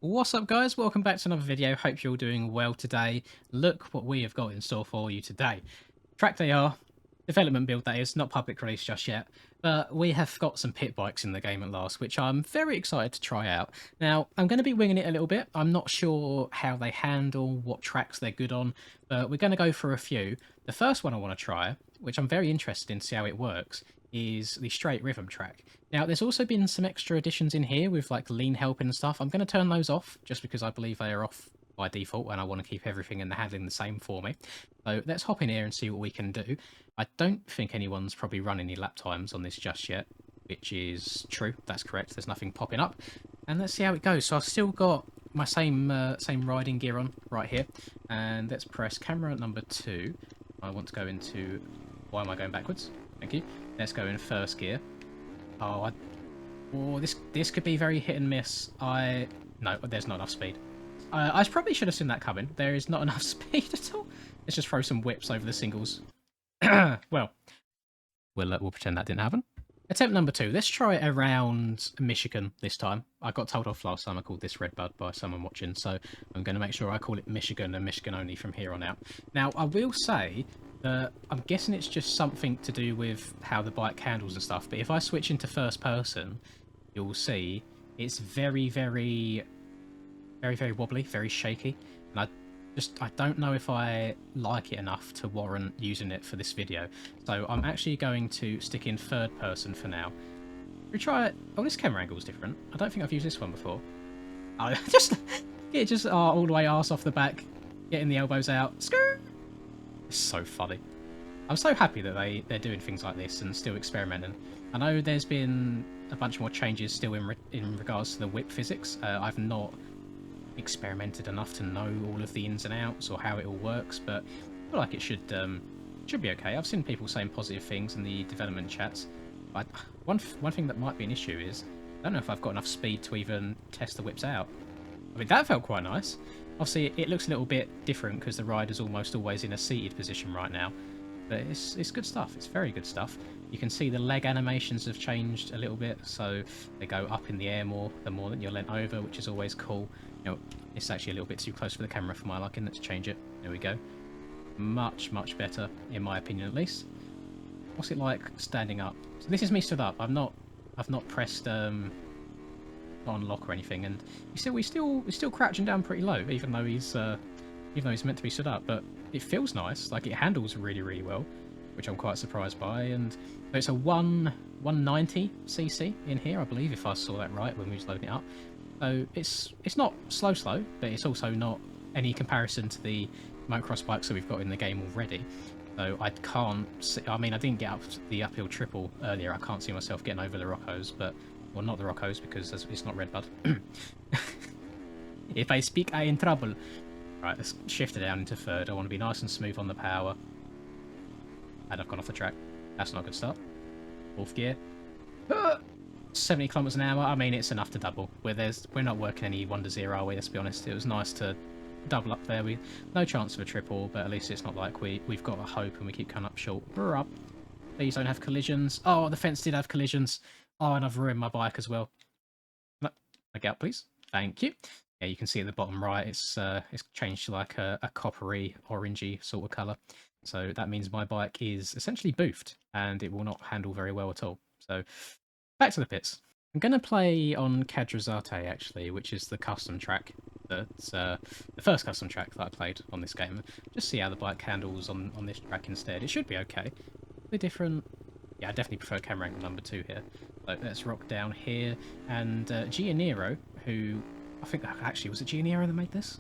What's up guys, welcome back to another video. Hope you're all doing well today. Look what we have got in store for you today. TrackDayR, development build that is, not public release just yet, but we have got some pit bikes in the game at last, which I'm very excited to try out. Now, I'm going to be winging it a little bit. I'm not sure how they handle, what tracks they're good on, but we're going to go for a few. The first one I want to try, which I'm very interested in to see how it works, is the straight rhythm track. Now, there's also been some extra additions in here with like lean helping and stuff. I'm going to turn those off just because I believe they are off by default and I want to keep everything in the handling the same for me. So let's hop in here and see what we can do. I don't think anyone's probably run any lap times on this just yet, which is true. That's correct. There's nothing popping up. And let's see how it goes. So I've still got my same riding gear on right here. And let's press camera number 2. I want to go into... Why am I going backwards? Thank you. Let's go in first gear. Oh, this could be very hit and miss. No, there's not enough speed. I probably should have seen that coming. There is not enough speed at all. Let's just throw some whips over the singles. Well, we'll pretend that didn't happen. Attempt number 2. Let's try it around Michigan this time. I got told off last time I called this Redbud by someone watching, so I'm going to make sure I call it Michigan and Michigan only from here on out. Now, I will say that I'm guessing it's just something to do with how the bike handles and stuff, but if I switch into first person, you'll see it's very, very wobbly, very shaky, and I don't know if I like it enough to warrant using it for this video. So I'm actually going to stick in third person for now. We try it. Oh, this camera angle is different. I don't think I've used this one before. Oh, just all the way arse off the back, getting the elbows out. Skirt! It's so funny. I'm so happy that they're doing things like this and still experimenting. I know there's been a bunch more changes still in regards to the whip physics. I've not experimented enough to know all of the ins and outs or how it all works, but I feel like it should be okay. I've seen people saying positive things in the development chats. But one thing that might be an issue is I don't know if I've got enough speed to even test the whips out. I mean, that felt quite nice. Obviously, it looks a little bit different because the rider's almost always in a seated position right now. But it's good stuff. It's very good stuff. You can see the leg animations have changed a little bit, so they go up in the air more the more that you're leant over, which is always cool. You know, it's actually a little bit too close for the camera for my liking. Let's change it. There we go. Much better, in my opinion at least. What's it like standing up? So this is me stood up. I've not pressed on lock or anything, and we're still crouching down pretty low, even though he's meant to be stood up. But it feels nice. Like, it handles really well, which I'm quite surprised by. And it's a 190cc in here, I believe, if I saw that right when we was loading it up. So it's not slow, but it's also not any comparison to the motocross bikes that we've got in the game already. So I can't see, I mean, I didn't get up the uphill triple earlier. I can't see myself getting over the Roccos, but, well, not the Roccos because it's not Redbud. If I speak, I in trouble. Right, let's shift it down into third. I want to be nice and smooth on the power. And I've gone off the track. That's not a good start. Fourth gear. 70 kilometers an hour. I mean, it's enough to double. We're not working any 1-0, are we? Let's be honest. It was nice to double up there. No chance of a triple, but at least it's not like we've got a hope and we keep coming up short. We're up. Please don't have collisions. Oh, the fence did have collisions. Oh, and I've ruined my bike as well. No, get out, please. Thank you. Yeah, you can see at the bottom right, it's changed to like a coppery, orangey sort of colour. So that means my bike is essentially boofed, and it will not handle very well at all. So back to the pits. I'm going to play on Cadrazate, actually, which is the custom track. That's the first custom track that I played on this game. Just see how the bike handles on this track instead. It should be okay. A bit different. Yeah, I definitely prefer camera angle number 2 here. So let's rock down here. And Gianero, who... I think, actually, was it Gianero that made this?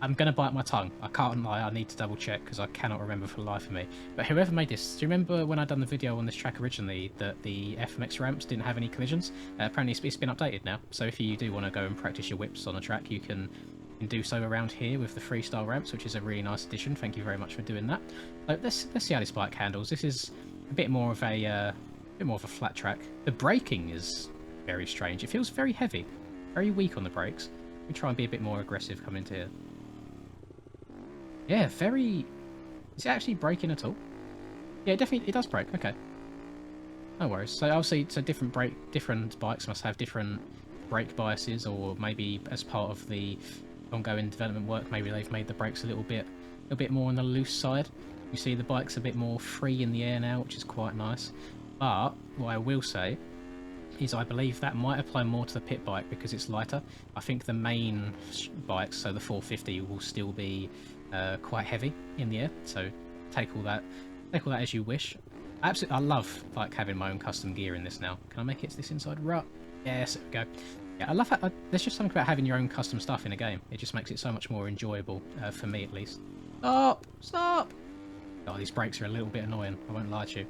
I'm going to bite my tongue. I can't lie, I need to double check because I cannot remember for the life of me. But whoever made this, do you remember when I done the video on this track originally that the FMX ramps didn't have any collisions? Apparently it's been updated now. So if you do want to go and practice your whips on a track, you can do so around here with the freestyle ramps, which is a really nice addition. Thank you very much for doing that. So let's see how this bike handles. This is a bit more of a flat track. The braking is very strange. It feels very heavy. Very weak on the brakes. We try and be a bit more aggressive coming into here. Yeah, very... Is it actually braking at all? Yeah, it does brake. Okay. No worries. So obviously, different bikes must have different brake biases, or maybe as part of the ongoing development work, maybe they've made the brakes a little bit more on the loose side. You see the bike's a bit more free in the air now, which is quite nice. But what I will say is I believe that might apply more to the pit bike because it's lighter. I think the main bikes, so the 450, will still be quite heavy in the air. So take all that as you wish. Absolutely, I love like having my own custom gear in this now. Can I make it to this inside rut? Yes, there we go. Yeah, I love that. There's just something about having your own custom stuff in a game. It just makes it so much more enjoyable, for me at least. Stop! Stop! Oh, these brakes are a little bit annoying. I won't lie to you.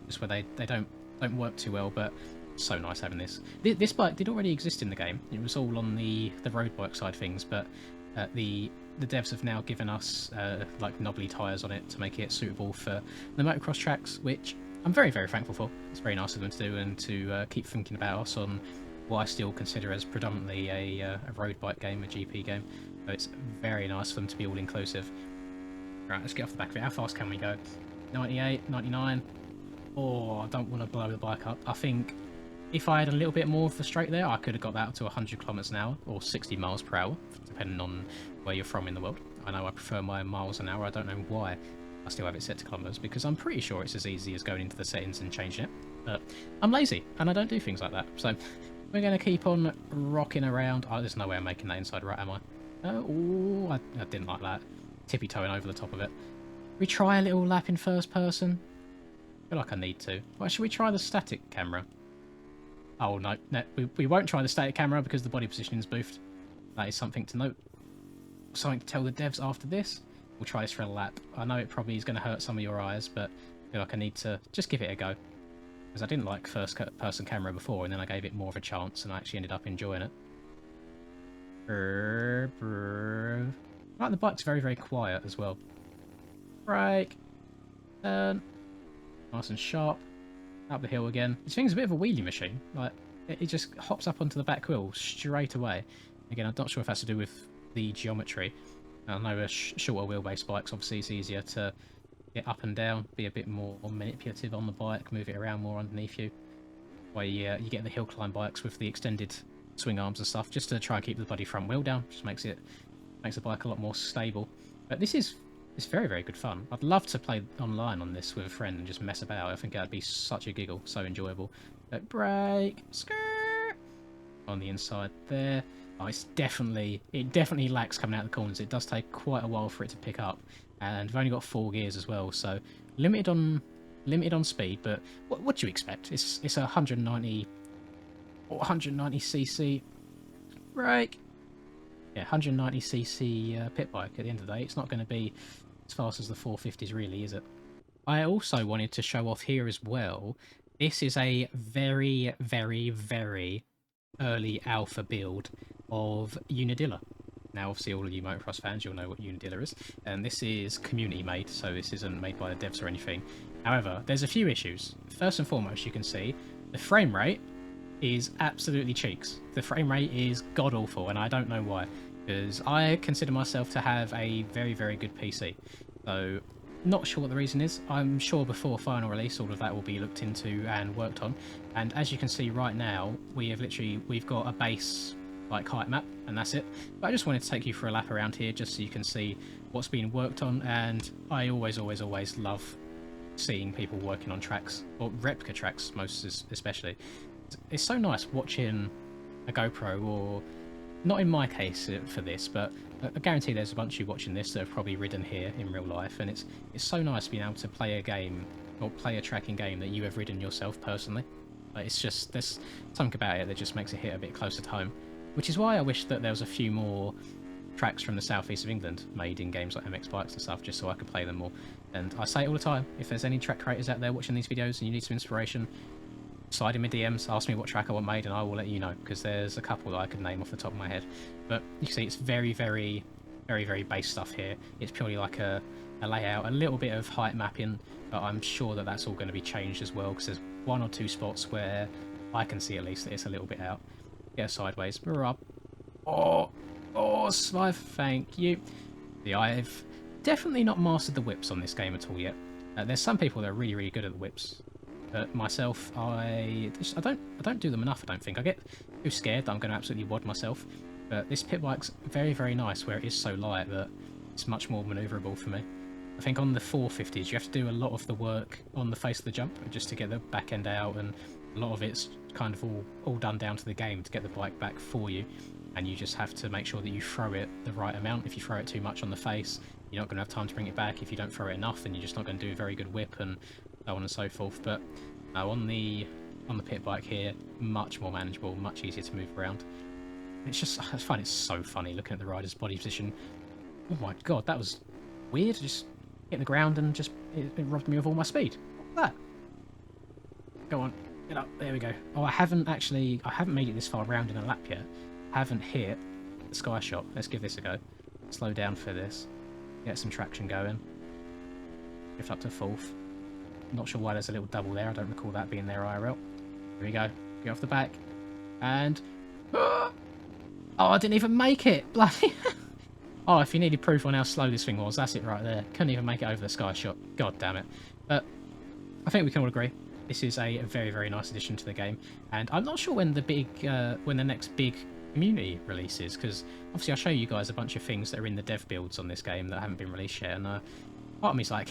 Just where they don't work too well, but so nice having this. This bike did already exist in the game. It was all on the road bike side things, but the devs have now given us like knobbly tyres on it to make it suitable for the motocross tracks, which I'm very, very thankful for. It's very nice of them to do, and to keep thinking about us on what I still consider as predominantly a road bike game, a GP game. So it's very nice for them to be all inclusive. Right, let's get off the back of it. How fast can we go? 98, 99. Oh, I don't want to blow the bike up. I think if I had a little bit more of the straight there, I could have got that up to 100 kilometers an hour or 60 miles per hour, depending on where you're from in the world. I know I prefer my miles an hour. I don't know why I still have it set to kilometers, because I'm pretty sure it's as easy as going into the settings and changing it. But I'm lazy and I don't do things like that. So we're going to keep on rocking around. Oh, there's no way I'm making that inside right, am I? Oh, I didn't like that. Tippy-toeing over the top of it. We try a little lap in first person. I feel like I need to. Well, should we try the static camera? Oh, no. We won't try the static camera because the body positioning is boofed. That is something to note. Something to tell the devs after this. We'll try this for a lap. I know it probably is going to hurt some of your eyes, but I feel like I need to just give it a go. Because I didn't like first-person camera before, and then I gave it more of a chance, and I actually ended up enjoying it. Right, the bike's very, very quiet as well. Brake. Turn. Nice and sharp. Up the hill again. This thing's a bit of a wheelie machine. Like, it just hops up onto the back wheel straight away. Again, I'm not sure if that's to do with the geometry. I know a shorter wheelbase bikes, obviously it's easier to get up and down, be a bit more manipulative on the bike, move it around more underneath you. Where you get the hill climb bikes with the extended swing arms and stuff, just to try and keep the bloody front wheel down. Just makes the bike a lot more stable. But it's very, very good fun. I'd love to play online on this with a friend and just mess about. I think that'd be such a giggle, so enjoyable. But brake, skirt on the inside there. Oh, it definitely lacks coming out of the corners. It does take quite a while for it to pick up, and we've only got 4 gears as well, so limited on speed. But what do you expect? It's a 190cc brake. Yeah, 190cc pit bike. At the end of the day, it's not going to be as fast as the 450s, really, is it? I also wanted to show off here as well. This is a very, very, very early alpha build of Unadilla. Now, obviously, all of you motocross fans, you'll know what Unadilla is, and this is community made, so this isn't made by the devs or anything. However, there's a few issues. First and foremost, you can see the frame rate is absolutely cheeks. The frame rate is god-awful, and I don't know why, because I consider myself to have a very, very good PC. So, not sure what the reason is. I'm sure before final release all of that will be looked into and worked on. And as you can see right now, we've got a base like height map, and that's it. But I just wanted to take you for a lap around here just so you can see what's being worked on, and I always love seeing people working on tracks, or replica tracks most especially. It's so nice watching a GoPro, or not in my case for this, but I guarantee there's a bunch of you watching this that have probably ridden here in real life, and it's so nice being able to play a game or play a tracking game that you have ridden yourself personally. Like, it's just, there's something about it that just makes it hit a bit closer to home, which is why I wish that there was a few more tracks from the southeast of England made in games like MX Bikes and stuff, just so I could play them more. And I say it all the time, if there's any track creators out there watching these videos and you need some inspiration, slide in my DMs, ask me what track I want made, and I will let you know, because there's a couple that I could name off the top of my head. But you can see it's very, very, very, very base stuff here. It's purely like a layout, a little bit of height mapping, but I'm sure that that's all going to be changed as well, because there's 1 or 2 spots where I can see at least that it's a little bit out. Get sideways. We're up. Oh, survive. Thank you. See, I've definitely not mastered the whips on this game at all yet. There's some people that are really, really good at the whips. But myself, I don't do them enough, I don't think. I get too scared that I'm going to absolutely wad myself. But this pit bike's very, very nice where it is so light that it's much more manoeuvrable for me. I think on the 450s you have to do a lot of the work on the face of the jump just to get the back end out, and a lot of it's kind of all done down to the game to get the bike back for you, and you just have to make sure that you throw it the right amount. If you throw it too much on the face, you're not going to have time to bring it back. If you don't throw it enough, then you're just not going to do a very good whip, and so on and so forth. But no, on the pit bike here, much more manageable, much easier to move around. It's just, I find it so funny looking at the rider's body position. Oh my god, that was weird. Just hit the ground and just it robbed me of all my speed. What's that? Go on, get up. There we go. Oh, I haven't made it this far around in a lap yet. I haven't hit the sky shot. Let's give this a go. Slow down for this. Get some traction going. Drift up to 4th. Not sure why there's a little double there. I don't recall that being there IRL. Here we go. Get off the back. And... oh, I didn't even make it! Bloody... oh, if you needed proof on how slow this thing was, that's it right there. Couldn't even make it over the sky shot. God damn it. But I think we can all agree this is a very, very nice addition to the game. And I'm not sure when the next big community releases, because obviously I'll show you guys a bunch of things that are in the dev builds on this game that haven't been released yet, and part of me's like,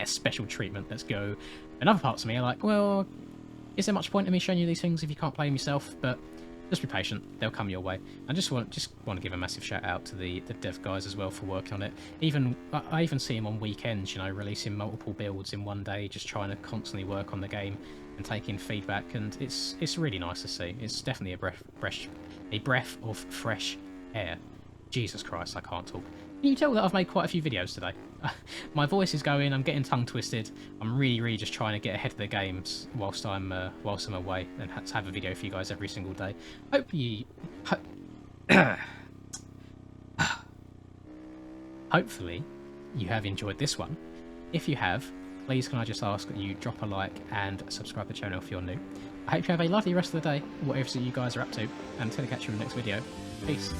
special treatment, let's go. And other parts of me are like, well, is there much point in me showing you these things if you can't play them yourself? But just be patient, they'll come your way. I just want to give a massive shout out to the dev guys as well for working on it. I even see them on weekends, you know, releasing multiple builds in one day, just trying to constantly work on the game and taking feedback, and it's really nice to see. It's definitely a breath of fresh air. Jesus Christ, I can't talk. Can you tell that I've made quite a few videos today? My voice is going, I'm getting tongue twisted. I'm really just trying to get ahead of the games whilst I'm away, and have a video for you guys every single day. Hopefully you have enjoyed this one. If you have, please can I just ask that you drop a like and subscribe to the channel if you're new. I hope you have a lovely rest of the day, whatever you guys are up to, and until I catch you in the next video. Peace.